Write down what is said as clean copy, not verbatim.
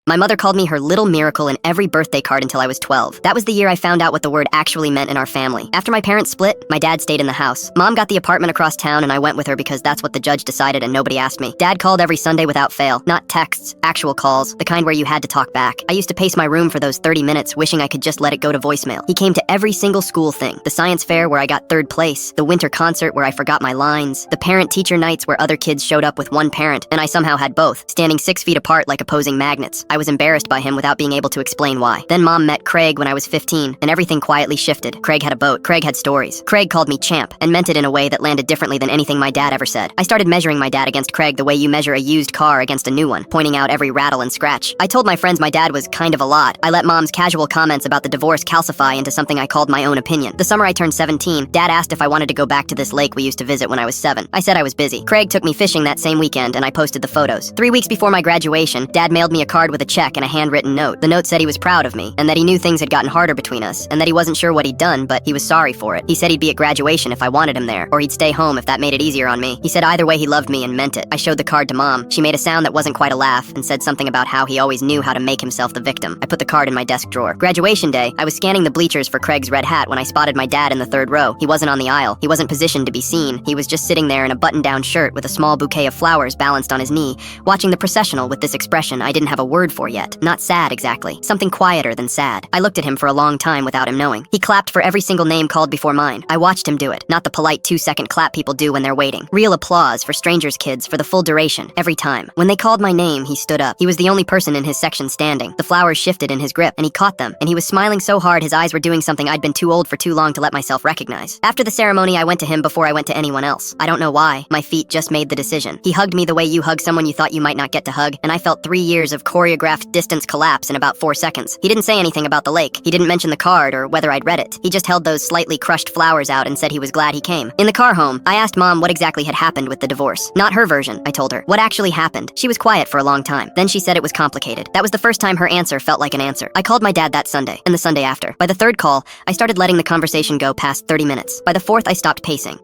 My mother called me her little miracle in every birthday card until I was 12. That was the year I found out what the word actually meant in our family. After my parents split, my dad stayed in the house. Mom got the apartment across town and I went with her because that's what the judge decided and nobody asked me. Dad called every Sunday without fail. Not texts, actual calls, the kind where you had to talk back. I used to pace my room for those 30 minutes, wishing I could just let it go to voicemail. He came to every single school thing. The science fair where I got 3rd place, the winter concert where I forgot my lines, the parent-teacher nights where other kids showed up with one parent, and I somehow had both, standing 6 feet apart like opposing magnets. I was embarrassed by him without being able to explain why. Then Mom met Craig when I was 15, and everything quietly shifted. Craig had a boat. Craig had stories. Craig called me champ, and meant it in a way that landed differently than anything my dad ever said. I started measuring my dad against Craig the way you measure a used car against a new one, pointing out every rattle and scratch. I told my friends my dad was kind of a lot. I let Mom's casual comments about the divorce calcify into something I called my own opinion. The summer I turned 17, Dad asked if I wanted to go back to this lake we used to visit when I was 7. I said I was busy. Craig took me fishing that same weekend, and I posted the photos. 3 weeks before my graduation, Dad mailed me a card with a check and a handwritten note. The note said he was proud of me, and that he knew things had gotten harder between us, and that he wasn't sure what he'd done, but he was sorry for it. He said he'd be at graduation if I wanted him there, or he'd stay home if that made it easier on me. He said either way he loved me and meant it. I showed the card to Mom. She made a sound that wasn't quite a laugh, and said something about how he always knew how to make himself the victim. I put the card in my desk drawer. Graduation day, I was scanning the bleachers for Craig's red hat when I spotted my dad in the 3rd row. He wasn't on the aisle. He wasn't positioned to be seen. He was just sitting there in a button-down shirt with a small bouquet of flowers balanced on his knee, watching the processional with this expression I didn't have a word for yet. Not sad, exactly. Something quieter than sad. I looked at him for a long time without him knowing. He clapped for every single name called before mine. I watched him do it. Not the polite 2-second clap people do when they're waiting. Real applause for strangers' kids for the full duration, every time. When they called my name, he stood up. He was the only person in his section standing. The flowers shifted in his grip, and he caught them, and he was smiling so hard his eyes were doing something I'd been too old for too long to let myself recognize. After the ceremony, I went to him before I went to anyone else. I don't know why. My feet just made the decision. He hugged me the way you hug someone you thought you might not get to hug, and I felt 3 years of choreographed distance collapse in about 4 seconds. He didn't say anything about the lake. He didn't mention the card or whether I'd read it. He just held those slightly crushed flowers out and said he was glad he came. In the car home, I asked Mom what exactly had happened with the divorce. Not her version, I told her. What actually happened? She was quiet for a long time. Then she said it was complicated. That was the first time her answer felt like an answer. I called my dad that Sunday, and the Sunday after. By the 3rd call, I started letting the conversation go past 30 minutes. By the 4th, I stopped pacing.